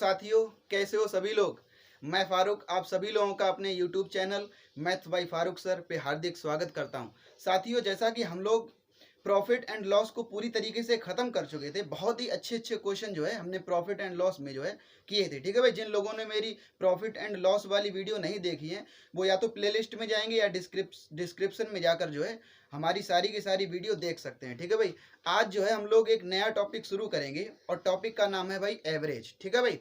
साथियों, कैसे हो सभी लोग। मैं फारूक आप सभी लोगों का अपने YouTube channel maths by Farooq sir पे हार्दिक स्वागत करता हूं। साथियों, जैसा कि हम लोग प्रॉफिट एंड लॉस को पूरी तरीके से खत्म कर चुके थे, बहुत ही अच्छे अच्छे क्वेश्चन जो है हमने प्रॉफिट एंड लॉस में जो है किए थे। ठीक है भाई, जिन लोगों ने मेरी प्रॉफिट एंड लॉस वाली वीडियो नहीं देखी है वो या तो प्लेलिस्ट में जाएंगे या डिस्क्रिप्शन में जाकर जो है हमारी सारी की सारी वीडियो देख सकते हैं। ठीक है भाई, आज जो है हम लोग एक नया टॉपिक शुरू करेंगे और टॉपिक का नाम है भाई एवरेज। ठीक है भाई,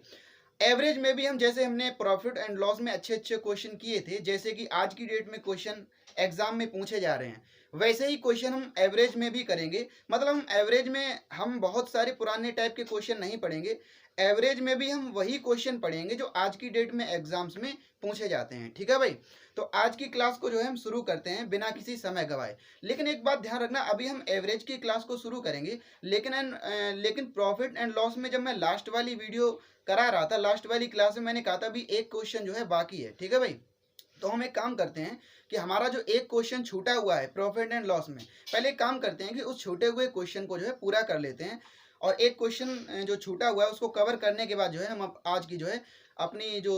एवरेज में भी हम जैसे हमने प्रॉफिट एंड लॉस में अच्छे अच्छे क्वेश्चन किए थे, जैसे कि आज की डेट में क्वेश्चन एग्जाम में पूछे जा रहे हैं, वैसे ही क्वेश्चन हम एवरेज में भी करेंगे। मतलब हम एवरेज में हम बहुत सारे पुराने टाइप के क्वेश्चन नहीं पढ़ेंगे, एवरेज में भी हम वही क्वेश्चन पढ़ेंगे जो आज की डेट में एग्जाम्स में पूछे जाते हैं। ठीक है भाई, तो आज की क्लास को जो है हम शुरू करते हैं बिना किसी समय गवाए। लेकिन एक बात ध्यान रखना, अभी हम एवरेज की क्लास को शुरू करेंगे, लेकिन प्रॉफिट एंड लॉस में जब मैं लास्ट वाली वीडियो करा रहा था, लास्ट वाली क्लास में मैंने कहा था अभी एक क्वेश्चन जो है बाकी है। ठीक है भाई, तो हम एक काम करते हैं कि हमारा जो एक क्वेश्चन छूटा हुआ है प्रॉफिट एंड लॉस में, पहले एक काम करते हैं कि उस छूटे हुए क्वेश्चन को जो है पूरा कर लेते हैं, और एक क्वेश्चन जो छूटा हुआ है उसको कवर करने के बाद जो है हम आज की जो है अपनी जो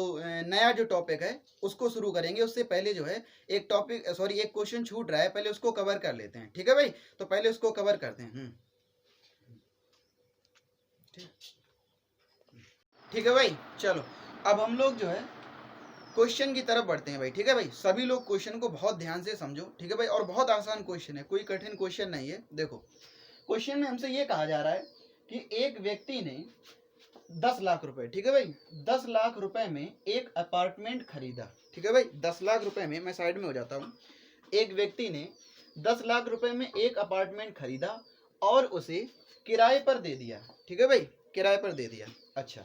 नया जो टॉपिक है उसको शुरू करेंगे। उससे पहले जो है एक क्वेश्चन छूट रहा है, पहले उसको कवर कर लेते हैं। ठीक है भाई, तो पहले उसको कवर करते हैं। ठीक है भाई, चलो अब हम लोग जो है क्वेश्चन की तरफ बढ़ते हैं भाई। ठीक है भाई, सभी लोग क्वेश्चन को बहुत ध्यान से समझो। ठीक है भाई, और बहुत आसान क्वेश्चन है, कोई कठिन क्वेश्चन नहीं है। देखो, क्वेश्चन में हमसे ये कहा जा रहा है कि एक व्यक्ति ने 10 लाख रुपए, ठीक है भाई, 10 लाख रुपए में एक अपार्टमेंट खरीदा। ठीक है भाई, 10 लाख रुपए में, मैं साइड में हो जाता हूँ, एक व्यक्ति ने 10 लाख रुपए में एक अपार्टमेंट खरीदा और उसे किराए पर दे दिया। ठीक है भाई, किराए पर दे दिया। अच्छा,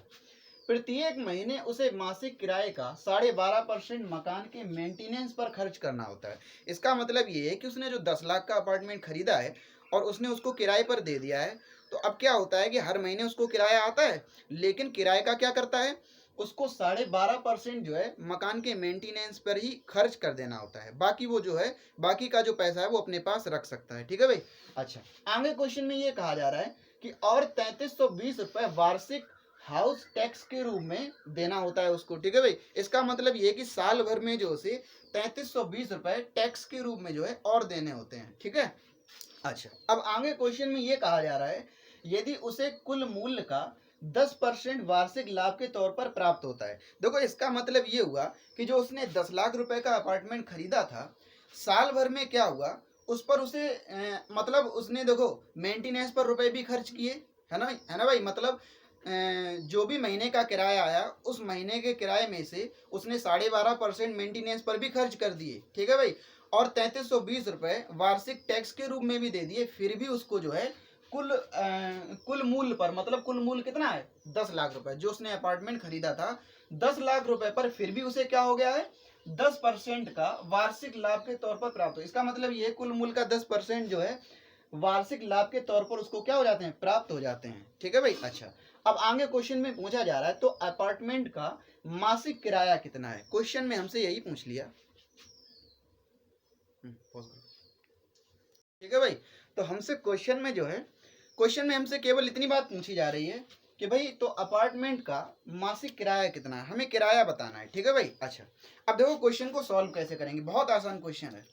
प्रत्येक महीने उसे मासिक किराए का 12.5% मकान के मेंटेनेंस पर खर्च करना होता है। इसका मतलब ये है कि उसने जो 10 लाख का अपार्टमेंट खरीदा है और उसने उसको किराए पर दे दिया है, तो अब क्या होता है कि हर महीने उसको किराया आता है, लेकिन किराए का क्या करता है, उसको 12.5% जो है मकान के मेंटेनेंस पर ही खर्च कर देना होता है। बाकी वो जो है, बाकी का जो पैसा है वो अपने पास रख सकता है। ठीक है भाई, अच्छा, आगे क्वेश्चन में ये कहा जा रहा है कि और 3320 रुपए वार्षिक हाउस टैक्स के रूप में देना होता है उसको। ठीक है भाई, इसका मतलब ये कि साल भर में जो उसे 3320 रुपए टैक्स के रूप में जो है और देने होते हैं। ठीक है, अच्छा, अब आगे क्वेश्चन में ये कहा जा रहा है यदि उसे कुल मूल्य का 10% वार्षिक लाभ के तौर पर प्राप्त होता है। देखो, इसका मतलब ये हुआ कि जो उसने 10 लाख रुपए का अपार्टमेंट खरीदा था, साल भर में क्या हुआ, उस पर उसे मतलब उसने देखो मेंटेनेंस पर रुपए भी खर्च किए, है ना भाई, मतलब जो भी महीने का किराया आया उस महीने के किराए में से उसने 12.5% मेंटेनेंस पर भी खर्च कर दिए। ठीक है भाई, और 3320 रुपए वार्षिक टैक्स के रूप में भी दे दिए, फिर भी उसको जो है कुल मूल्य पर, मतलब कुल मूल्य कितना है, 10 लाख रुपए जो उसने अपार्टमेंट खरीदा था, 10 लाख रुपए पर फिर भी उसे क्या हो गया है, 10% का वार्षिक लाभ के तौर पर प्राप्त हो। इसका मतलब ये कुल मूल्य का 10% जो है वार्षिक लाभ के तौर पर उसको क्या हो जाते हैं, प्राप्त हो जाते हैं। ठीक है भाई, अच्छा, अब आगे क्वेश्चन में पूछा जा रहा है तो अपार्टमेंट का मासिक किराया कितना है, क्वेश्चन में हमसे यही पूछ लिया। ठीक है भाई, तो हमसे क्वेश्चन में जो है, क्वेश्चन में हमसे केवल इतनी बात पूछी जा रही है कि भाई तो अपार्टमेंट का मासिक किराया कितना है, हमें किराया बताना है। ठीक है भाई, अच्छा, अब देखो क्वेश्चन को सॉल्व कैसे करेंगे, बहुत आसान क्वेश्चन है।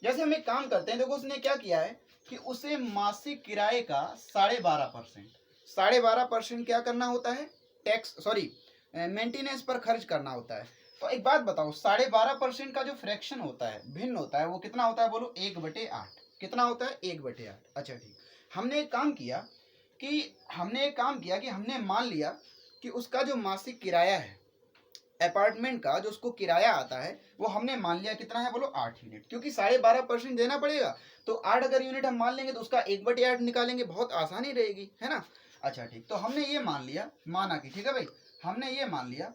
जैसे हम एक काम करते हैं, देखो उसने क्या किया है कि उसे मासिक किराए का 12.5% 12.5% क्या करना होता है, टैक्स मेंटेनेंस पर खर्च करना होता है। तो एक बात बताओ, 12.5% का जो फ्रैक्शन होता है, भिन्न होता है, वो कितना होता है बोलो, 1/8। कितना होता है, 1/8। अच्छा ठीक, हमने एक काम किया कि हमने मान लिया कि उसका जो मासिक किराया है अपार्टमेंट का, जो उसको किराया आता है, वो हमने मान लिया कितना है बोलो, 8 यूनिट, क्योंकि 12.5% देना पड़ेगा, तो 8 अगर यूनिट हम मान लेंगे तो उसका 1/8 निकालेंगे, बहुत आसानी रहेगी, है ना। अच्छा ठीक, तो हमने ये माना कि ठीक है भाई, हमने ये मान लिया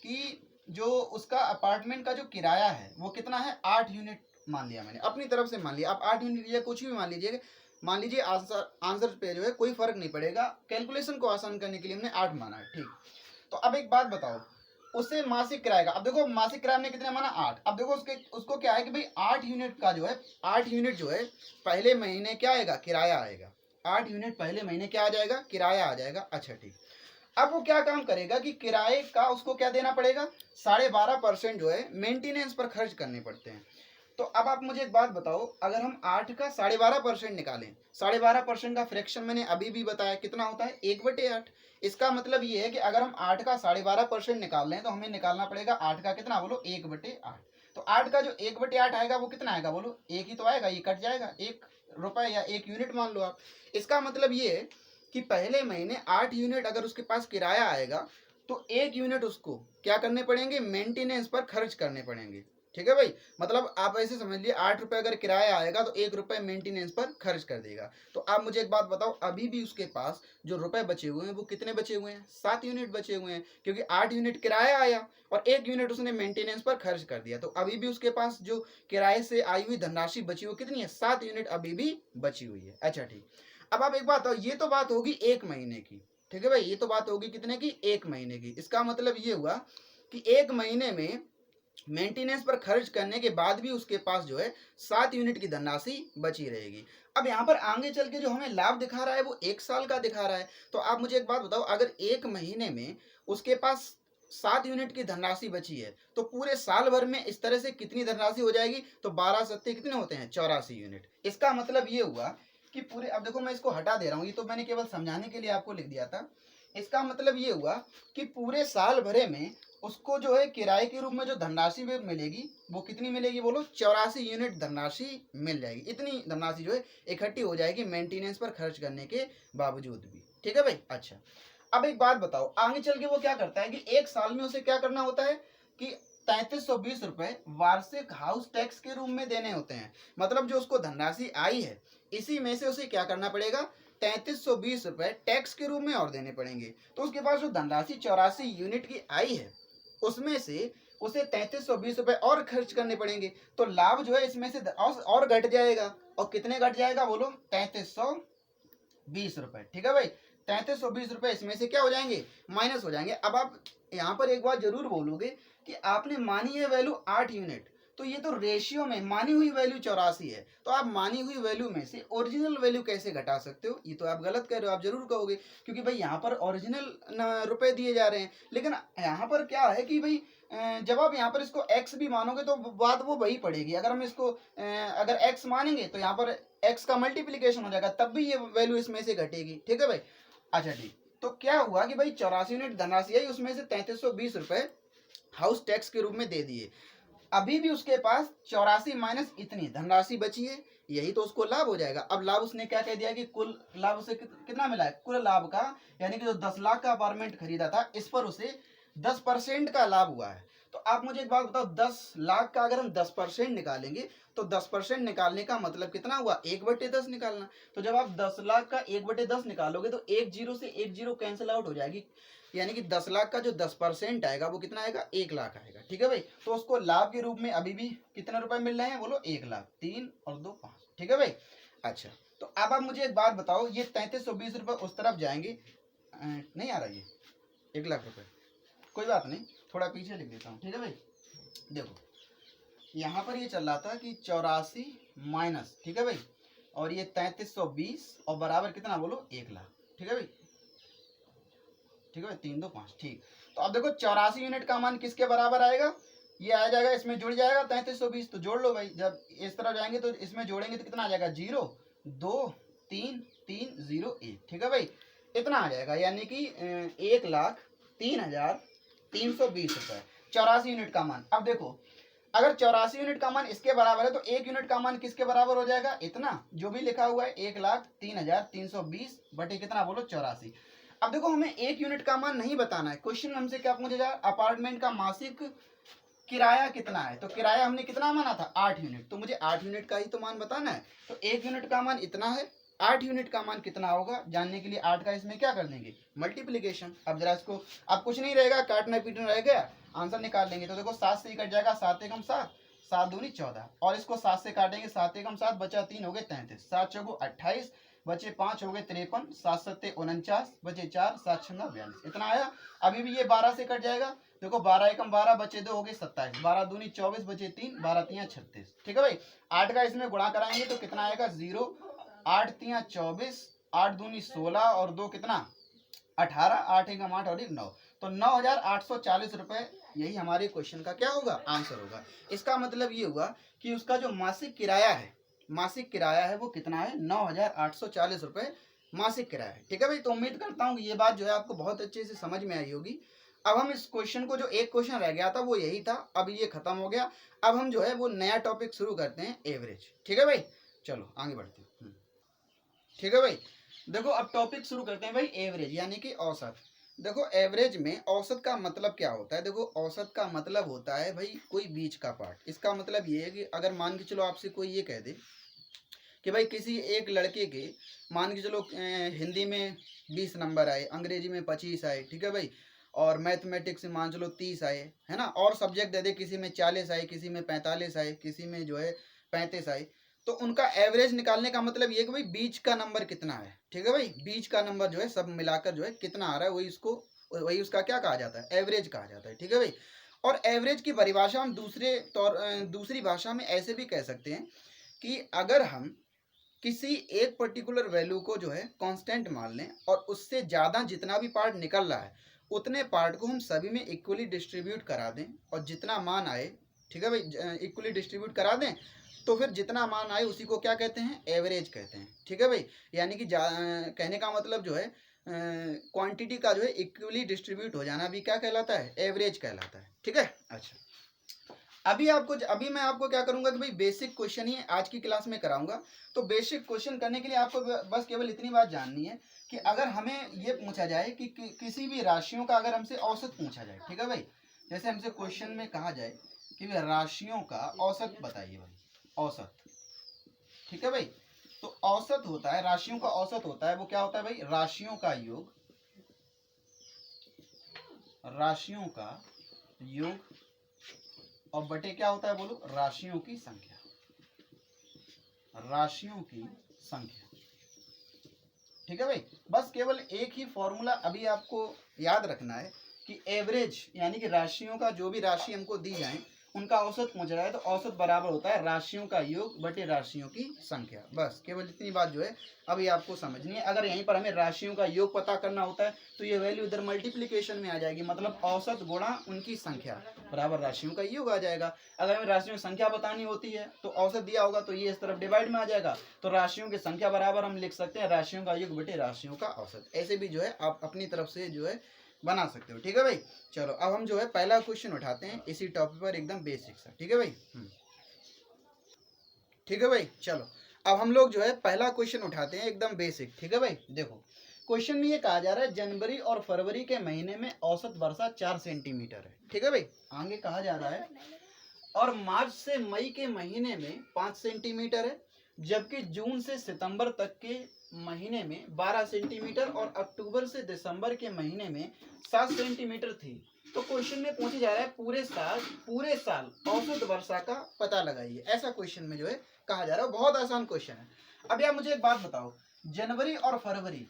कि जो उसका अपार्टमेंट का जो किराया है वो कितना है, 8 यूनिट मान लिया, मैंने अपनी तरफ से मान लिया। आप 8 यूनिट या कुछ भी मान लीजिए आंसर पे जो है कोई फर्क नहीं पड़ेगा, कैलकुलेशन को आसान करने के लिए हमने 8 माना है। ठीक, तो अब एक बात बताओ, उससे मासिक किराए का, अब देखो मासिक किराया हमने कितना माना, 8। अब देखो उसको क्या है कि भाई 8 यूनिट का जो है, 8 यूनिट जो है पहले महीने क्या आएगा, किराया आएगा, 8 यूनिट पहले महीने क्या आ जाएगा, किराया आ जाएगा। अच्छा ठीक, अब वो क्या काम करेगा कि किराए का उसको क्या देना पड़ेगा, 12.5% जो है मेंटेनेंस पर खर्च करने पड़ते हैं। तो अब आप मुझे एक बात बताओ, अगर हम 8 का 12.5% निकालें, 12.5% का फ्रैक्शन मैंने अभी भी बताया कितना होता है, 1/8। इसका मतलब ये है कि अगर हम 8 का 12.5% निकाल रहे हैं तो हमें निकालना पड़ेगा 8 का कितना, बोलो 1/8। तो 8 का जो 1/8 आएगा वो कितना आएगा, बोलो 1 ही तो आएगा, ये कट जाएगा, 1 रुपए या 1 यूनिट मान लो आप। इसका मतलब ये है कि पहले महीने 8 यूनिट अगर उसके पास किराया आएगा तो 1 यूनिट उसको क्या करने पड़ेंगे, मेंटेनेंस पर खर्च करने पड़ेंगे। ठीक है भाई, मतलब आप ऐसे समझ लिए 8 रुपए अगर किराया आएगा तो 1 रुपए मेंटेनेंस पर खर्च कर देगा। तो आप मुझे एक बात बताओ, अभी भी उसके पास जो रुपए बचे हुए हैं वो कितने बचे हुए हैं, 7 यूनिट बचे हुए हैं, क्योंकि 8 यूनिट किराया आया और 1 यूनिट उसने मेंटेनेंस पर खर्च कर दिया। तो अभी भी उसके पास जो किराए से आई हुई धनराशि बची वो कितनी है, 7 यूनिट अभी भी बची हुई है। अच्छा ठीक, अब आप एक बात बताओ, ये तो बात होगी 1 महीने की। ठीक है भाई, ये तो बात होगी कितने की, 1 महीने की। इसका मतलब ये हुआ कि 1 महीने में मेंटेनेंस पर खर्च करने के बाद भी उसके पास जो है 7 यूनिट की धनराशि बची रहेगी। अब यहाँ पर आगे चल के जो हमें लाभ दिखा रहा है वो 1 साल का दिखा रहा है। तो आप मुझे एक बात बताओ, अगर 1 महीने में उसके पास 7 यूनिट की धनराशि बची है तो पूरे साल भर में इस तरह से कितनी धनराशि हो जाएगी, तो 12 सत्ते कितने होते हैं, 84 यूनिट। इसका मतलब ये हुआ कि पूरे, अब देखो मैं इसको हटा दे रहा हूँ, ये तो मैंने केवल समझाने के लिए आपको लिख दिया था। इसका मतलब ये हुआ कि पूरे साल भरे में उसको जो है किराए के रूप में जो धनराशि मिलेगी वो कितनी मिलेगी, बोलो 84 यूनिट धनराशि मिल जाएगी। इतनी धनराशि जो है इकट्ठी हो जाएगी मेंटेनेंस पर खर्च करने के बावजूद भी। ठीक है भाई। अच्छा, अब एक बात बताओ, आगे चल के वो क्या करता है कि 1 साल में उसे क्या करना होता है कि 3320 रुपए वार्षिक हाउस टैक्स के रूप में देने होते हैं। मतलब जो उसको धनराशि आई है इसी में से उसे क्या करना पड़ेगा, 3320 रुपए टैक्स के रूप में और देने पड़ेंगे। तो उसके पास जो धनराशि 84 यूनिट की आई है उसमें से उसे 3320 रुपए और खर्च करने पड़ेंगे। तो लाभ जो है इसमें से और घट जाएगा, और कितने घट जाएगा, बोलो 3320 रुपए। ठीक है भाई, 3320 रुपए इसमें से क्या हो जाएंगे, माइनस हो जाएंगे। अब आप यहाँ पर एक बात जरूर बोलोगे कि आपने मानी है वैल्यू 8 यूनिट, तो ये तो रेशियो में मानी हुई वैल्यू 84 है, तो आप मानी हुई वैल्यू में से ओरिजिनल वैल्यू कैसे घटा सकते हो, ये तो आप गलत कर रहे हो, आप जरूर कहोगे, क्योंकि भाई यहाँ पर ओरिजिनल रुपए दिए जा रहे हैं। लेकिन यहाँ पर क्या है कि भाई जब आप यहाँ पर इसको x भी मानोगे तो बात वो वही पड़ेगी। अगर हम इसको अगर x मानेंगे तो यहाँ पर x का मल्टीप्लीकेशन हो जाएगा, तब भी ये वैल्यू इसमें से घटेगी। ठीक है भाई। अच्छा ठीक, तो क्या हुआ कि भाई 84 यूनिट धनराशि आई, उसमें से 3320 रुपए हाउस टैक्स के रूप में दे दिए। अभी भी उसके पास 84 माइनस इतनी धनराशि बची है, यही तो उसको लाभ हो जाएगा। अब लाभ उसने क्या कह दिया कि कुल लाभ उसे कितना मिला है, कुल लाभ का, यानी कि जो 10 लाख का अपार्टमेंट खरीदा था इस पर उसे 10% का लाभ हुआ है। तो आप मुझे एक बात बताओ, 10 लाख का अगर हम 10% निकालेंगे तो 10% निकालने का मतलब कितना हुआ, 1/10 निकालना। तो जब आप 10 लाख का 1/10 निकालोगे तो एक जीरो से एक जीरो कैंसिल आउट हो जाएगी, यानी कि 10 लाख का जो 10% आएगा वो कितना आएगा, 1 लाख आएगा। ठीक है भाई, तो उसको लाभ के रूप में अभी भी कितने रुपए मिल रहे हैं, बोलो 1 लाख, 3 और 2 5। ठीक है भाई। अच्छा, तो अब आप मुझे एक बात बताओ, ये 3320 रुपए उस तरफ जाएंगे, नहीं आ रहा ये 1 लाख रुपए, कोई बात नहीं, थोड़ा पीछे लिख देता हूँ। ठीक है भाई, देखो यहाँ पर ये चल रहा था कि 84 माइनस, ठीक है भाई, और ये 3320 और बराबर कितना, बोलो 1 लाख। ठीक है भाई, ठीक है भाई, 3 2 5। ठीक, तो अब देखो 84 यूनिट का मान किसके बराबर आएगा, ये आ जाएगा, इसमें जुड़ जाएगा 3320, तो जोड़ लो भाई। जब इस तरफ जाएंगे तो इसमें जोड़ेंगे तो कितना आ जाएगा, 0 2 3 3 0 1। ठीक है भाई, इतना आ जाएगा, यानी कि 1,03,320 रुपए 84 यूनिट का मान। अब देखो अगर 84 यूनिट का मान इसके बराबर है तो 1 यूनिट का मान किसके बराबर हो जाएगा, इतना जो भी लिखा हुआ है 1,03,320 बटे कितना, बोलो 84। अब देखो हमें 1 यूनिट का मान नहीं बताना है, क्वेश्चन हमसे क्या पूछा जा, अपार्टमेंट का मासिक किराया कितना है, तो किराया हमने कितना माना था, 8 यूनिट, तो मुझे 8 यूनिट का ही तो मान बताना है। तो 1 यूनिट का मान इतना है, 8 यूनिट का मान कितना होगा जानने के लिए 8 का इसमें क्या कर देंगे, मल्टीप्लीकेशन। अब जरा इसको, अब कुछ नहीं रहेगा, काटना पीटना रह गया, आंसर निकाल लेंगे। तो देखो 7 से ही कट जाएगा, 7 एकम 7, 7 दूनी 14, और इसको 7 से काटेंगे, 7 एकम 7, बचा 3 हो गए 33, 7 चौको 28, बचे 5 हो गए 53, 7 सत्ते 49, बचे 4, 7 छंगा 42, इतना आया। अभी भी ये 12 से कट जाएगा, देखो 12 एकम 12, बचे 2 हो गए 27, 12 दूनी 24, बचे 3, 12 तियां 36। ठीक है भाई, 8 का इसमें गुणा कराएंगे तो कितना आएगा, 0, 8 तियां 24, 8 दूनी 16 और 2 कितना 18, 8 एकम 8 और 9, तो 9,840 रुपए यही हमारे क्वेश्चन का क्या होगा, आंसर होगा। इसका मतलब ये हुआ कि उसका जो मासिक किराया है वो कितना है, 9,840 रुपए मासिक किराया है। ठीक है भाई, तो उम्मीद करता हूँ ये बात जो है आपको बहुत अच्छे से समझ में आई होगी। अब हम इस क्वेश्चन को, जो एक क्वेश्चन रह गया था वो यही था, अब ये खत्म हो गया। अब हम जो है वो नया टॉपिक शुरू करते हैं, एवरेज। ठीक है भाई, चलो आगे बढ़ते हैं। ठीक है भाई, देखो अब टॉपिक शुरू करते हैं भाई, एवरेज यानी कि औसत। देखो एवरेज में औसत का मतलब क्या होता है, देखो औसत का मतलब होता है भाई कोई बीच का पार्ट। इसका मतलब ये है कि अगर मान के चलो आपसे कोई ये कह दे कि भाई किसी एक लड़के के मान के चलो हिंदी में 20 नंबर आए, अंग्रेजी में 25 आए, ठीक है भाई, और मैथमेटिक्स में मान चलो 30 आए, है ना, और सब्जेक्ट दे दे किसी में 40 आए, किसी में 45 आए, किसी में जो है 35 आए, तो उनका एवरेज निकालने का मतलब ये है कि भाई बीच का नंबर कितना है। ठीक है भाई, बीच का नंबर जो है सब मिलाकर जो है कितना आ रहा है, वही उसका क्या कहा जाता है, एवरेज कहा जाता है। ठीक है भाई, और एवरेज की परिभाषा हम दूसरी भाषा में ऐसे भी कह सकते हैं कि अगर हम किसी एक पर्टिकुलर वैल्यू को जो है कांस्टेंट मान लें और उससे ज़्यादा जितना भी पार्ट निकल रहा है उतने पार्ट को हम सभी में इक्वली डिस्ट्रीब्यूट करा दें, और जितना मान आए, ठीक है भाई, इक्वली डिस्ट्रीब्यूट करा दें, तो फिर जितना मान आए उसी को क्या कहते हैं, एवरेज कहते हैं। ठीक है भाई, यानी कि कहने का मतलब जो है क्वांटिटी का जो है इक्वली डिस्ट्रीब्यूट हो जाना भी क्या कहलाता है, एवरेज कहलाता है। ठीक है, अच्छा अभी मैं आपको क्या करूंगा कि भाई बेसिक क्वेश्चन ही आज की क्लास में कराऊंगा। तो बेसिक क्वेश्चन करने के लिए आपको बस केवल इतनी बात जाननी है कि अगर हमें ये पूछा जाए कि किसी भी राशियों का अगर हमसे औसत पूछा जाए, ठीक है भाई, जैसे हमसे क्वेश्चन में कहा जाए कि भाई राशियों का औसत बताइए भाई, औसत। ठीक है भाई, तो औसत होता है, राशियों का औसत होता है, वो क्या होता है भाई, राशियों का योग, राशियों का योग और बटे क्या होता है बोलो, राशियों की संख्या, राशियों की संख्या। ठीक है भाई, बस केवल एक ही फॉर्मूला अभी आपको याद रखना है कि एवरेज यानी कि राशियों का, जो भी राशि हमको दी जाए उनका औसत पूछा जाए तो औसत बराबर होता है राशियों का योग बटे राशियों की संख्या। बस केवल इतनी बात जो है अभी आपको समझनी है। अगर यहीं पर हमें राशियों का योग पता करना होता है तो ये वैल्यू इधर मल्टीप्लीकेशन में आ जाएगी, मतलब औसत गुणा उनकी संख्या बराबर राशियों का योग आ जाएगा। अगर हमें राशियों की संख्या बतानी होती है तो औसत दिया होगा तो ये इस तरफ डिवाइड में आ जाएगा, तो राशियों की संख्या बराबर हम लिख सकते हैं राशियों का योग बटे राशियों का औसत। ऐसे भी जो है आप अपनी तरफ से जो है बना सकते हो। ठीक है भाई, चलो अब हम जो है पहला क्वेश्चन उठाते हैं इसी टॉपिक पर, एकदम बेसिक सा। ठीक है भाई, ठीक है भाई, चलो अब हम लोग जो है पहला क्वेश्चन उठाते हैं एकदम बेसिक। ठीक है भाई, देखो क्वेश्चन में ये कहा जा रहा है जनवरी और फरवरी के महीने में औसत वर्षा 4 सेंटीमीटर है। ठीक है भाई, आगे कहा जा रहा है और मार्च से मई के महीने में 5 सेंटीमीटर है, जबकि जून से सितंबर तक के महीने में 12 सेंटीमीटर और अक्टूबर से दिसंबर के महीने में 7 सेंटीमीटर थी। तो क्वेश्चन में पूछा जा रहा है पूरे साल औसत वर्षा का पता लगाइए, ऐसा क्वेश्चन में जो है कहा जा रहा है। बहुत आसान क्वेश्चन है। अब यार मुझे एक बात बताओ, जनवरी और फरवरी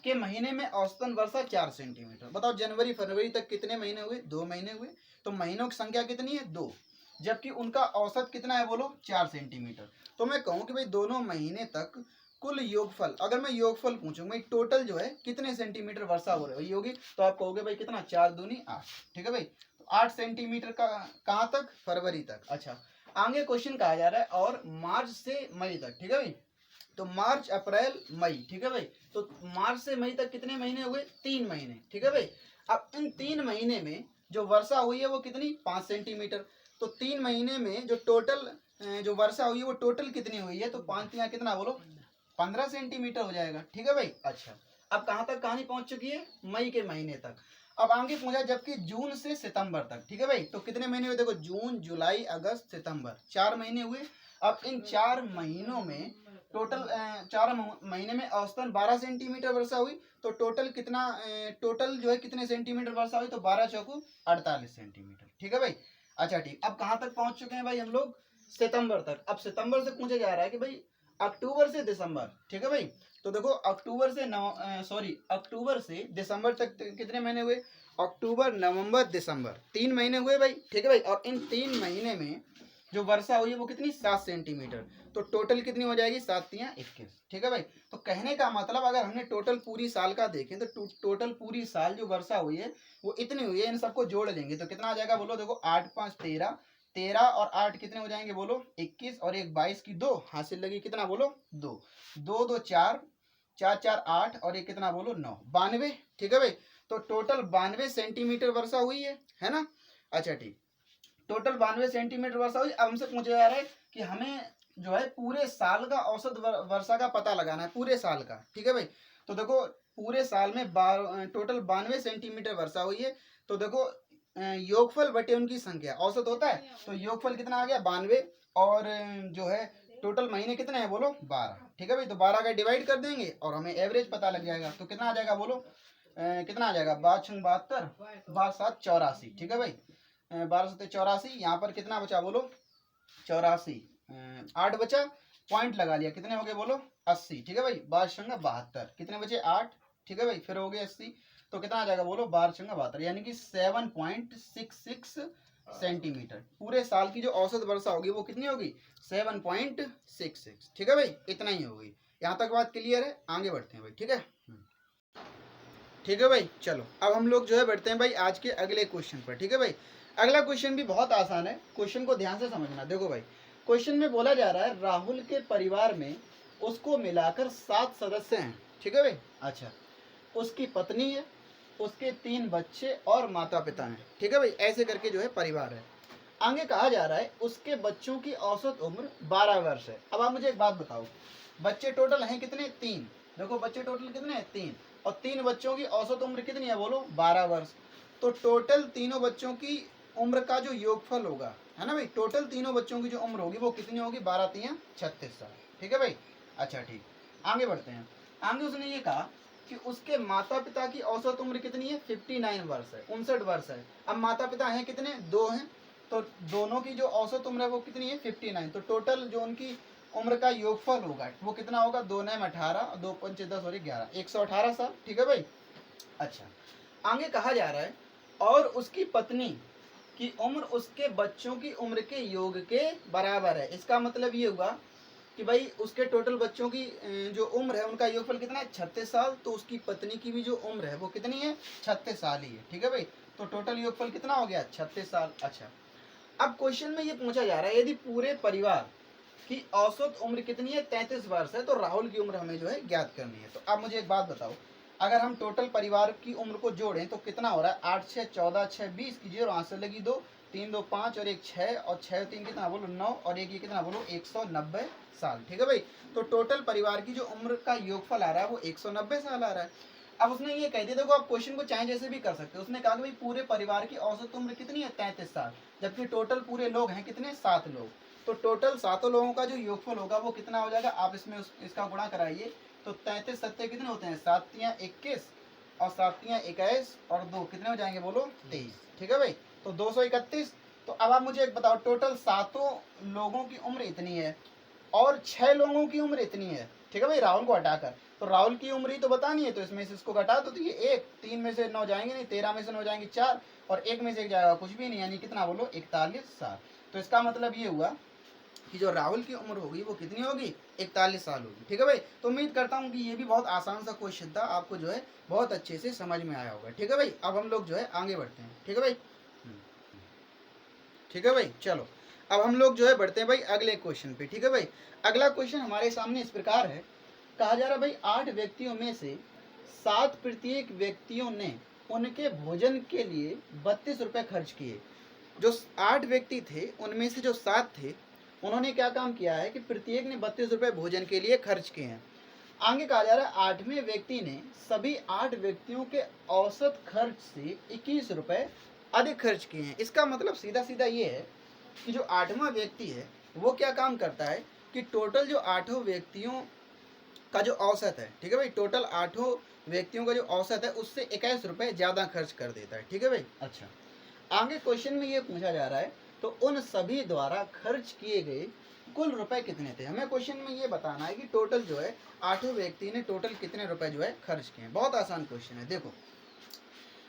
के महीने में औसतन वर्षा 4 सेंटीमीटर, बताओ जनवरी फरवरी तक कितने महीने हुए, 2 महीने हुए, तो महीनों की संख्या कितनी है, 2, जबकि उनका औसत कितना है बोलो, 4 सेंटीमीटर। तो मैं कहूँ कि भाई दोनों महीने तक कुल योगफल, अगर मैं योगफल पूछूं भाई टोटल जो है कितने सेंटीमीटर वर्षा हो रही होगी, तो आप कहोगे भाई कितना, 4 दूनी 8। ठीक है भाई, तो 8 सेंटीमीटर का कहाँ तक, फरवरी तक। अच्छा आगे क्वेश्चन कहा जा रहा है और मार्च से मई तक। ठीक है भाई, तो मार्च अप्रैल मई, ठीक है भाई, तो मार्च से मई तक कितने महीने हुए, 3 महीने। ठीक है भाई, अब इन 3 महीने में जो वर्षा हुई है वो कितनी, 5 सेंटीमीटर। तो 3 महीने में जो टोटल जो वर्षा हुई है वो टोटल कितनी हुई है, तो 5 या कितना बोलो, 15 सेंटीमीटर हो जाएगा। ठीक है भाई, अच्छा अब कहाँ तक कहानी पहुंच चुकी है, मई के महीने तक। अब आगे पूछा जबकि जून से सितंबर तक। ठीक है भाई, तो कितने महीने हुए, देखो जून जुलाई अगस्त सितंबर, 4 महीने हुए। अब इन 4 महीनों में टोटल 4 महीने में औसतन 12 सेंटीमीटर वर्षा हुई, तो टोटल कितना, टोटल जो है कितने सेंटीमीटर वर्षा हुई, तो 12 चौकू 48 सेंटीमीटर। ठीक है भाई, अच्छा ठीक, अब कहाँ तक पहुंच चुके हैं भाई हम लोग, सितंबर तक। अब सितंबर से पूछा जा रहा है कि भाई अक्टूबर से दिसंबर। ठीक है भाई, तो देखो अक्टूबर से दिसंबर तक कितने महीने हुए, अक्टूबर नवंबर दिसंबर, 3 महीने हुए भाई। ठीक है भाई, और इन 3 महीने में जो वर्षा हुई है वो कितनी 7 सेंटीमीटर, तो टोटल कितनी हो जाएगी 7 तियां 21। ठीक है भाई, तो कहने का मतलब अगर हमने टोटल पूरी साल का देखें तो टोटल पूरी साल जो वर्षा हुई है वो इतनी हुई है, इन सबको जोड़ लेंगे तो कितना आ जाएगा बोलो। देखो 8 5 13, 13 और 8 कितने हो जाएंगे बोलो 21, और एक 22 की 2 हासिल लगी कितना बोलो 2, 2 2 4, 4 4 8, और एक कितना बोलो 9, 92। ठीक है भाई, तो टोटल 92 सेंटीमीटर वर्षा हुई है ना। अच्छा ठीक, टोटल 92 सेंटीमीटर वर्षा हुई। अब हमसे पूछा जा रहा है कि हमें जो है पूरे साल का औसत वर्षा का पता लगाना है, पूरे साल का। ठीक है भाई, तो देखो पूरे साल में टोटल 92 सेंटीमीटर वर्षा हुई है, तो देखो योगफल बटे उनकी संख्या औसत होता है, तो योगफल कितना आ गया 92, और जो है टोटल महीने कितने हैं बोलो 12। ठीक है भाई, तो 12 का डिवाइड कर देंगे और हमें एवरेज पता लग जाएगा, तो कितना आ जाएगा बोलो, कितना आ जाएगा 12×72, 12×7 = 84। ठीक है भाई, 12×7 = 84, यहाँ पर कितना बचा बोलो 84, 8 बचा, पॉइंट लगा लिया, कितने हो गए बोलो 80। ठीक है भाई, 12×72 कितने बचे 8। ठीक है भाई, फिर हो गए 80, तो कितना आ जाएगा बोलो 12×72, यानी कि 7.66 सेंटीमीटर। पूरे साल की जो औसत वर्षा होगी वो कितनी होगी 7.66। ठीक है भाई, इतना ही होगी। यहाँ तक बात क्लियर है, आगे बढ़ते हैं भाई। ठीक है, ठीक है भाई, चलो अब हम लोग जो है बढ़ते हैं भाई आज के अगले क्वेश्चन पर। ठीक है भाई, अगला क्वेश्चन भी बहुत आसान है, क्वेश्चन को ध्यान से समझना। देखो भाई, क्वेश्चन में बोला जा रहा है राहुल के परिवार में उसको मिलाकर 7 सदस्य हैं। ठीक है भाई, अच्छा, उसकी पत्नी है, उसके 3 बच्चे और माता पिता हैं। ठीक है भाई, ऐसे करके जो है परिवार है। आगे कहा जा रहा है उसके बच्चों की औसत उम्र 12 वर्ष है। अब आप मुझे एक बात बताओ, बच्चे टोटल हैं कितने 3, देखो बच्चे टोटल कितने हैं 3, और 3 बच्चों की औसत उम्र कितनी है बोलो 12 वर्ष। तो टोटल तीनों बच्चों की उम्र का जो योगफल होगा, है ना भाई, टोटल तीनों बच्चों की जो उम्र होगी वो कितनी होगी 12 3 36 साल। ठीक है भाई, अच्छा ठीक, आगे बढ़ते हैं। आगे उसने ये कहा कि उसके माता पिता की औसत उम्र कितनी है 59 वर्ष है, 59 वर्ष है। अब माता पिता हैं कितने 2 हैं, तो दोनों की जो औसत उम्र है वो कितनी है 59, तो टोटल जो उनकी उम्र का योगफल होगा वो कितना होगा 2 9 18, 2 5 10 और 11, 118 साल। ठीक है भाई, अच्छा, आगे कहा जा रहा है और उसकी पत्नी की उम्र उसके बच्चों की उम्र के योग के बराबर है। इसका मतलब ये हुआ कि भाई उसके टोटल बच्चों की जो उम्र है उनका योगफल कितना है 36 साल, तो उसकी पत्नी की भी जो उम्र है वो कितनी है 36 साल ही है। ठीक है भाई, तो टोटल योगफल कितना हो गया 36 साल। अच्छा, अब क्वेश्चन में ये पूछा जा रहा है यदि पूरे परिवार की औसत उम्र कितनी है 33 वर्ष है, तो राहुल की उम्र हमें जो है ज्ञात करनी है। तो अब मुझे एक बात बताओ, अगर हम टोटल परिवार की उम्र को जोड़ें तो कितना हो रहा है 8 6 14, 6 20 कीजिए और आंसर लगी 2, 3 2 5 और 1 6, और 6 3 कितना बोलो 9, और एक ये कितना बोलो 190 साल। ठीक है भाई, तो टोटल परिवार की जो उम्र का योगफल आ रहा है वो 190 साल आ रहा है। अब उसने ये कह दिया, देखो आप क्वेश्चन को चाहे जैसे भी कर सकते हो। उसने कहा कि भाई पूरे परिवार की औसत उम्र कितनी है 33 साल, जबकि टोटल पूरे लोग हैं कितने 7 लोग, तो टोटल 7 लोगों का जो योगफल होगा वो कितना हो जाएगा, आप इसमें इसका गुणा कराइए, तो 33 सत्ते कितने होते हैं 7 तियां 21, और 7 तियां 21, और 2 कितने हो जाएंगे बोलो 23। ठीक है भाई, तो 231। तो अब आप मुझे एक बताओ, टोटल 7 लोगों की उम्र इतनी है और 6 लोगों की उम्र इतनी है। ठीक है भाई, राहुल को हटाकर, तो राहुल की उम्र ही तो बतानी है, तो इसमें से इसको घटा दो, तो ये 1, 3 में से 9 जाएंगे नहीं, 13 में से 9 जाएंगे 4, और 1 में से 1 जाएगा कुछ भी नहीं, यानी कितना बोलो 41 साल। तो इसका मतलब ये हुआ कि जो राहुल की उम्र होगी वो कितनी होगी 41 साल होगी। ठीक है भाई, तो उम्मीद करता हूँ कि ये भी बहुत आसान सा क्वेश्चन था, आपको जो है बहुत अच्छे से समझ में आया होगा। ठीक है भाई, अब हम लोग जो है आगे बढ़ते हैं। ठीक है भाई, ठीक है भाई, चलो अब हम लोग जो है बढ़ते हैं भाई अगले क्वेश्चन पे। ठीक है भाई, अगला क्वेश्चन हमारे सामने इस प्रकार है, कहा जा रहा है भाई 8 व्यक्तियों में से 7 प्रत्येक व्यक्तियों ने उनके भोजन के लिए 32 रुपये खर्च किए। जो 8 व्यक्ति थे उनमें से जो 7 थे उन्होंने क्या काम किया है कि प्रत्येक ने 32 रुपये भोजन के लिए खर्च किए हैं। आगे कहा जा रहा है 8वें व्यक्ति ने सभी 8 व्यक्तियों के औसत खर्च से 21 रुपये अधिक खर्च किए हैं। इसका मतलब सीधा सीधा ये है कि जो 8वां व्यक्ति है वो क्या काम करता है कि टोटल जो 8 व्यक्तियों का जो औसत है, ठीक है भाई, टोटल 8 व्यक्तियों का जो औसत है उससे 21 रुपये ज़्यादा खर्च कर देता है। ठीक है भाई, अच्छा, आगे क्वेश्चन में ये पूछा जा रहा है तो उन सभी द्वारा खर्च किए गए कुल रुपए कितने थे। हमें क्वेश्चन में ये बताना है कि टोटल जो है 8 व्यक्ति ने टोटल कितने रुपए जो है खर्च किए हैं। बहुत आसान क्वेश्चन है। देखो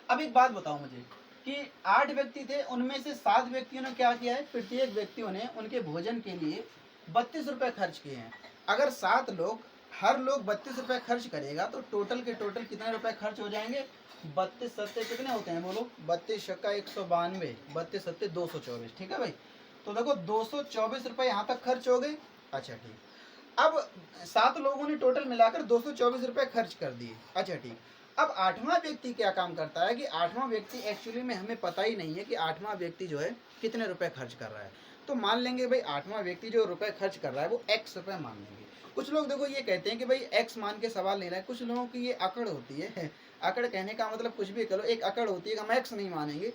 अब एक बात बताओ मुझे, कि 8 व्यक्ति थे, उनमें से 7 व्यक्तियों ने क्या किया है, प्रत्येक व्यक्तियों ने उनके भोजन के लिए 32 रुपए खर्च किए हैं। अगर 7 लोग, हर लोग 32 रुपए खर्च करेगा तो टोटल के टोटल कितने रुपए खर्च हो जाएंगे, 32 सत्ते कितने होते हैं बोलो, 32 छक्का 192, 32 सत्ते 224, ठीक है भाई। तो देखो 224 रुपए यहाँ तक खर्च हो गए। अच्छा ठीक, अब 7 लोगों ने टोटल मिलाकर 224 रुपए खर्च कर दिए। अच्छा ठीक, अब 8वां व्यक्ति क्या काम करता है कि 8वां व्यक्ति एक्चुअली में हमें पता ही नहीं है कि 8वां व्यक्ति जो है कितने रुपए खर्च कर रहा है। तो मान लेंगे भाई 8वां व्यक्ति जो रुपए खर्च कर रहा है वो x रुपए मान लेंगे। कुछ लोग देखो ये कहते हैं कि भाई x मान के सवाल नहीं रहा है, कुछ लोगों की ये अकड़ होती है। अकड़ कहने का मतलब कुछ भी करो, एक अकड़ होती है कि हम x नहीं मानेंगे।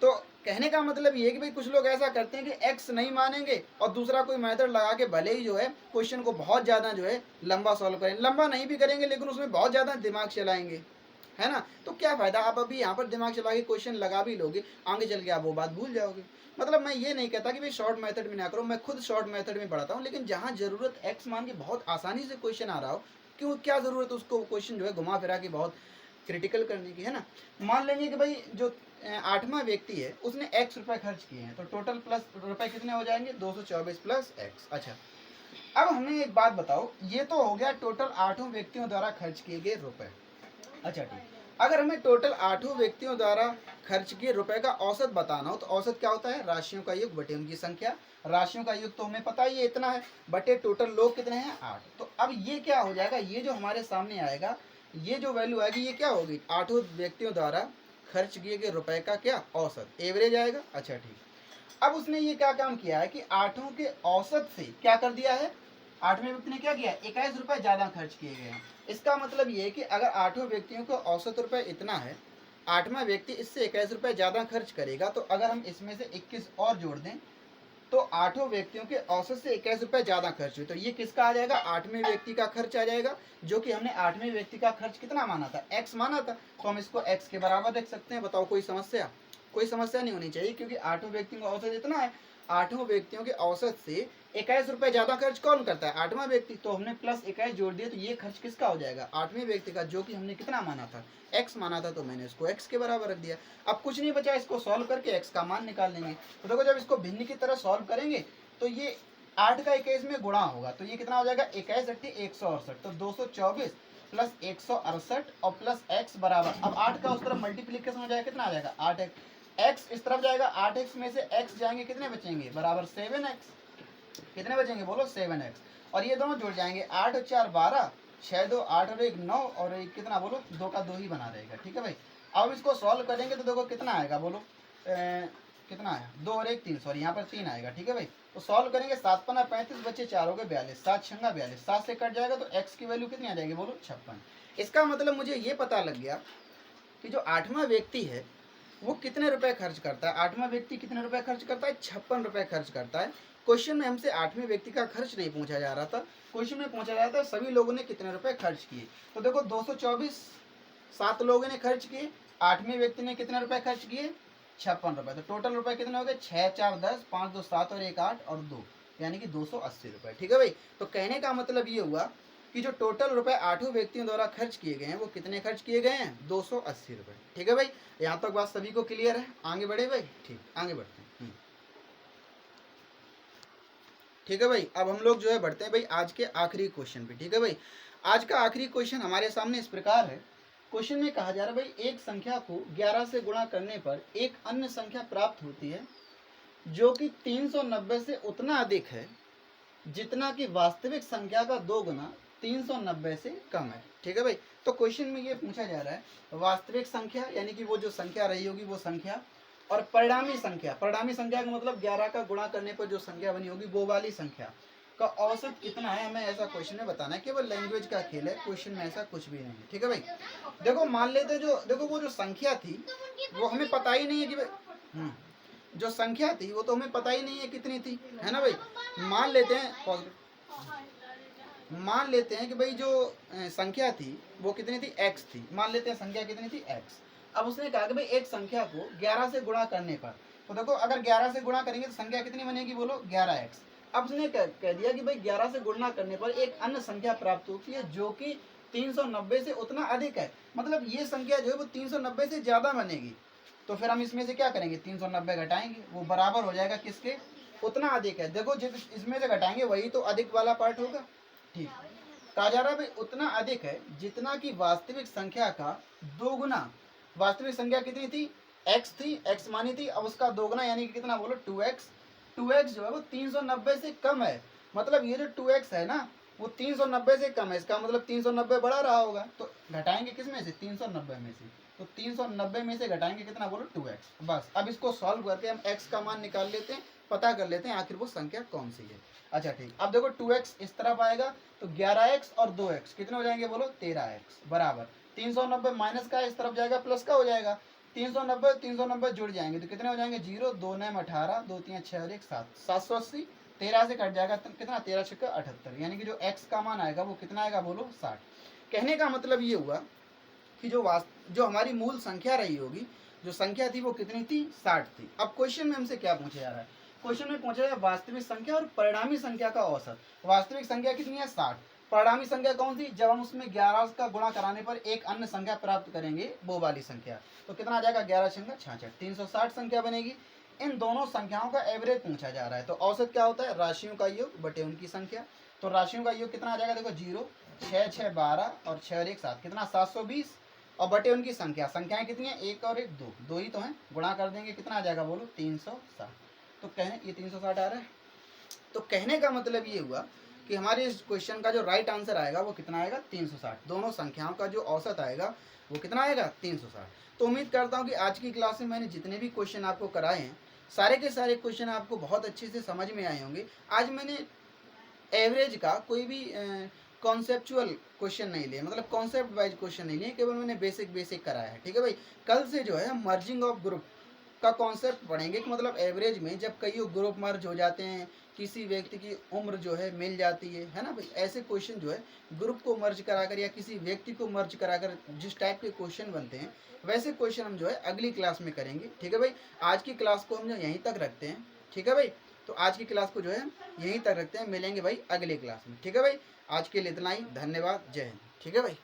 तो कहने का मतलब ये है कि भाई कुछ लोग ऐसा करते हैं कि x नहीं मानेंगे और दूसरा कोई मेथड लगा के भले ही जो है क्वेश्चन को बहुत ज़्यादा जो है लंबा सॉल्व करें, लंबा नहीं भी करेंगे लेकिन उसमें बहुत ज़्यादा दिमाग चलाएंगे, है ना। तो क्या फ़ायदा, आप अभी यहाँ पर दिमाग चला के क्वेश्चन लगा भी लोगे, आगे चल के आप वो बात भूल जाओगे। मतलब मैं ये नहीं कहता कि भाई शॉर्ट मेथड में ना करो, मैं खुद शॉर्ट मेथड में पढ़ाता हूँ, लेकिन जहाँ ज़रूरत x मान के बहुत आसानी से क्वेश्चन आ रहा हो, क्यों क्या ज़रूरत उसको क्वेश्चन जो है घुमा फिरा के बहुत क्रिटिकल करने की, है ना। मान लेंगे कि भाई जो 8वां व्यक्ति है उसने x रुपए खर्च किए हैं, तो टोटल प्लस रुपए कितने हो जाएंगे, 224 प्लस x। अच्छा, अब हमें एक बात बताओ, ये तो हो गया टोटल 8 व्यक्तियों द्वारा खर्च किए गए रुपए। अच्छा ठीक, अगर हमें टोटल 8 व्यक्तियों द्वारा खर्च किए रुपए का औसत बताना हो तो औसत क्या होता है, राशियों का योग बटे उनकी संख्या। राशियों का योग तो हमें पता ही है इतना है, बटे टोटल लोग कितने हैं 8। तो अब ये क्या हो जाएगा, ये जो हमारे सामने आएगा, ये जो वैल्यू आएगी ये क्या होगी, 8 व्यक्तियों द्वारा खर्च किए गए रुपए का क्या औसत, एवरेज आएगा। अच्छा ठीक, अब उसने ये क्या काम किया है कि 8 के औसत से क्या कर दिया है, 8वें व्यक्ति ने क्या किया, 21 रुपए ज्यादा खर्च किए गए हैं। इसका मतलब ये है कि अगर 8 व्यक्तियों को औसत रुपए इतना है, 8वां व्यक्ति इससे 21 रुपए ज्यादा खर्च करेगा, तो अगर हम इसमें से 21 और जोड़ दें तो 8 व्यक्तियों के औसत से 21 रुपए ज्यादा खर्च हुए, तो ये किसका आ जाएगा, 8वें व्यक्ति का खर्च आ जाएगा, जो कि हमने 8वें व्यक्ति का खर्च कितना माना था, x माना था, तो हम इसको x के बराबर रख सकते हैं। बताओ कोई समस्या, कोई समस्या नहीं होनी चाहिए, क्योंकि 8 व्यक्तियों का औसत इतना है, 8 व्यक्तियों के औसत से 21 रुपए ज्यादा खर्च कौन करता है, 8वां व्यक्ति, तो हमने प्लस 21 जोड़ दिया, तो ये खर्च किसका हो जाएगा, 8वें व्यक्ति का, जो कि हमने कितना माना था, x माना था, तो मैंने इसको x के बराबर रख दिया। अब कुछ नहीं बचा, इसको सॉल्व करके x का मान निकाल लेंगे। तो देखो जब इसको भिन्न की तरह सॉल्व करेंगे तो ये 8 का 21 में गुणा होगा, तो ये कितना हो जाएगा, 21 × 168, तो 224 प्लस 168 और प्लस x बराबर, अब 8 का उस तरफ मल्टीप्लीकेशन हो जाएगा, कितना आ जाएगा 8x, x इस तरफ जाएगा, 8x में से x जाएंगे, कितने बचेंगे, बराबर 7x, कितने बचेंगे बोलो 7x, और ये दोनों जुड़ जाएंगे, 8 और 4 12, 6 2 8 और 1 9, और एक कितना बोलो 2 का 2 ही बना रहेगा, ठीक है भाई। अब इसको सॉल्व करेंगे तो देखो कितना आएगा बोलो, कितना आया, 2 और 1 3, सॉरी यहाँ पर 3 आएगा, ठीक है भाई। तो सॉल्व करेंगे, 7 × 5 = 35, बच्चे 4 हो गए 42, 7 × 6 = 42, 7 से कट जाएगा तो x की वैल्यू कितनी आ जाएगी बोलो 56। इसका मतलब मुझे ये पता लग गया कि जो 8वां व्यक्ति है वो कितने रुपए खर्च करता है, 8वां व्यक्ति कितने रुपए खर्च करता है, 56 रुपए खर्च करता है। क्वेश्चन में हमसे 8वें व्यक्ति का खर्च नहीं पूछा जा रहा था, क्वेश्चन में पूछा जा रहा था सभी लोगों ने कितने रुपए खर्च किए। तो देखो 224 7 लोगों ने खर्च किए, 8वें व्यक्ति ने कितने रुपए खर्च किए, 56 रुपए, तो टोटल रुपए कितने हो गए, 6 4 10, 5 2 7 और 1 8 और 2, यानी कि 280 रुपए, ठीक है भाई। तो कहने का मतलब ये हुआ कि जो टोटल रुपए 8 व्यक्तियों द्वारा खर्च किए गए हैं वो कितने खर्च किए गए हैं, 280 रुपए, ठीक है भाई। यहाँ तक बात सभी को क्लियर है, आगे बढ़े भाई, ठीक, आगे बढ़ते हैं। ठीक है भाई, अब हम लोग जो है बढ़ते हैं भाई आज के आखिरी क्वेश्चन पे, ठीक है भाई। आज का आखिरी क्वेश्चन हमारे सामने इस प्रकार है, क्वेश्चन में कहा जा रहा है भाई एक संख्या को 11 से गुणा करने पर एक अन्य संख्या प्राप्त होती है जो कि 390 से उतना अधिक है जितना कि वास्तविक संख्या का 2 गुना 390 से कम है, ठीक है भाई। तो क्वेश्चन में ये पूछा जा रहा है वास्तविक संख्या यानी कि वो जो संख्या रही होगी वो संख्या, और परिणामी संख्या, परिणामी संख्या का मतलब 11 का गुणा करने पर जो संख्या बनी होगी वो वाली संख्या का औसत कितना है, हमें ऐसा क्वेश्चन में बताना है। केवल लैंग्वेज का खेल है, क्वेश्चन में ऐसा कुछ भी नहीं है, ठीक है भाई। देखो मान लेते हैं जो देखो वो जो संख्या थी वो हमें पता ही नहीं है कि भाई जो संख्या थी वो तो हमें पता ही नहीं है कितनी थी, है ना भाई। मान लेते हैं कि भाई जो संख्या थी वो कितनी थी, x थी, मान लेते हैं संख्या कितनी थी, x। अब उसने कहा कि भाई एक संख्या को 11 से गुणा करने पर, तो देखो अगर 11 से गुणा करेंगे तो संख्या कितनी बनेगी बोलो 11x। अब उसने कह दिया कि भाई 11 से गुणा करने पर एक अन्य संख्या प्राप्त होती है जो कि 390 से उतना अधिक है, मतलब ये संख्या जो है वो 390 से ज्यादा बनेगी, तो फिर हम इसमें से क्या करेंगे, 390 घटाएंगे, वो बराबर हो जाएगा किसके, उतना अधिक है। देखो जिस इसमें से घटाएंगे वही तो अधिक वाला पार्ट होगा। ठीक, कहा जा रहा है भाई उतना अधिक है जितना कि वास्तविक संख्या का दोगुना। वास्तविक संख्या कितनी थी, x थी, x मानी थी, अब उसका दोगुना यानी कि कितना बोलो 2x। 2x जो है वो 390 से कम है, मतलब ये जो 2x है ना वो 390 से कम है, इसका मतलब 390 बढ़ा रहा होगा, तो घटाएंगे किस में से, 390 में से, तो 390 में से घटाएंगे कितना बोलो 2x। बस अब इसको सॉल्व करके हम x का मान निकाल लेते हैं, पता कर लेते हैं आखिर वो संख्या कौन सी है। अच्छा ठीक, अब देखो 2x इस तरफ आएगा तो 11x और 2x कितने हो जाएंगे बोलो 13x बराबर 390 माइनस का इस तरफ जाएगा प्लस का हो जाएगा, 390 390 जुड़ जाएंगे तो कितने हो जाएंगे 0, 2 9 18, 2 3 6 और 1 7, 780, 13 से कट जाएगा तो कितना 13 छक्का 78, यानी कि जो x का मान आएगा वो कितना आएगा बोलो 60। कहने का मतलब ये हुआ कि जो हमारी मूल संख्या रही होगी, जो संख्या थी वो कितनी थी 60 थी। अब क्वेश्चन में हमसे क्या पूछा जा रहा है, क्वेश्चन में पूछा है वास्तविक संख्या और परिणामी संख्या का औसत। वास्तविक संख्या कितनी है 60, परिणामी संख्या कौन सी, जब हम उसमें 11 का गुणा कराने पर एक अन्य संख्या प्राप्त करेंगे वो वाली संख्या, तो कितना आ जाएगा 11 छंगा 66, 360 संख्या बनेगी। इन दोनों संख्याओं का एवरेज पूछा जा रहा है, तो औसत क्या होता है, राशियों का योग बटे उनकी संख्या। तो राशियों का योग कितना आ जाएगा, देखो 0 6 6 12 और 6 और 1 7, कितना 720, और बटे उनकी संख्या, संख्याएं कितनी है 1 और 1 2, दो ही तो हैं, गुणा कर देंगे कितना आ जाएगा बोलो 360। तो कहने ये 360 आ रहा है, तो कहने का मतलब ये हुआ कि हमारे इस क्वेश्चन का जो राइट आंसर आएगा वो कितना आएगा 360, दोनों संख्याओं का जो औसत आएगा वो कितना आएगा 360। तो उम्मीद करता हूँ कि आज की क्लास में मैंने जितने भी क्वेश्चन आपको कराए हैं सारे के सारे क्वेश्चन आपको बहुत अच्छे से समझ में आए होंगे। आज मैंने एवरेज का कोई भी कॉन्सेप्चुअल क्वेश्चन नहीं लिए, मतलब कॉन्सेप्ट वाइज क्वेश्चन नहीं लिए, केवल मैंने बेसिक कराया है। ठीक है भाई, कल से जो है मर्जिंग ऑफ ग्रुप का कॉन्सेप्ट पढ़ेंगे कि मतलब एवरेज में जब कई ग्रुप मर्ज हो जाते हैं, किसी व्यक्ति की उम्र जो है मिल जाती है ना भाई, ऐसे क्वेश्चन जो है ग्रुप को मर्ज कराकर या किसी व्यक्ति को मर्ज कराकर जिस टाइप के क्वेश्चन बनते हैं वैसे क्वेश्चन हम जो है अगली क्लास में करेंगे। ठीक है भाई, आज की क्लास को हम जो यहीं तक रखते हैं। ठीक है भाई, तो आज की क्लास को जो है यहीं तक रखते हैं, मिलेंगे भाई अगले क्लास में। ठीक है भाई, आज के लिए इतना ही, धन्यवाद, जय हिंद। ठीक है भाई।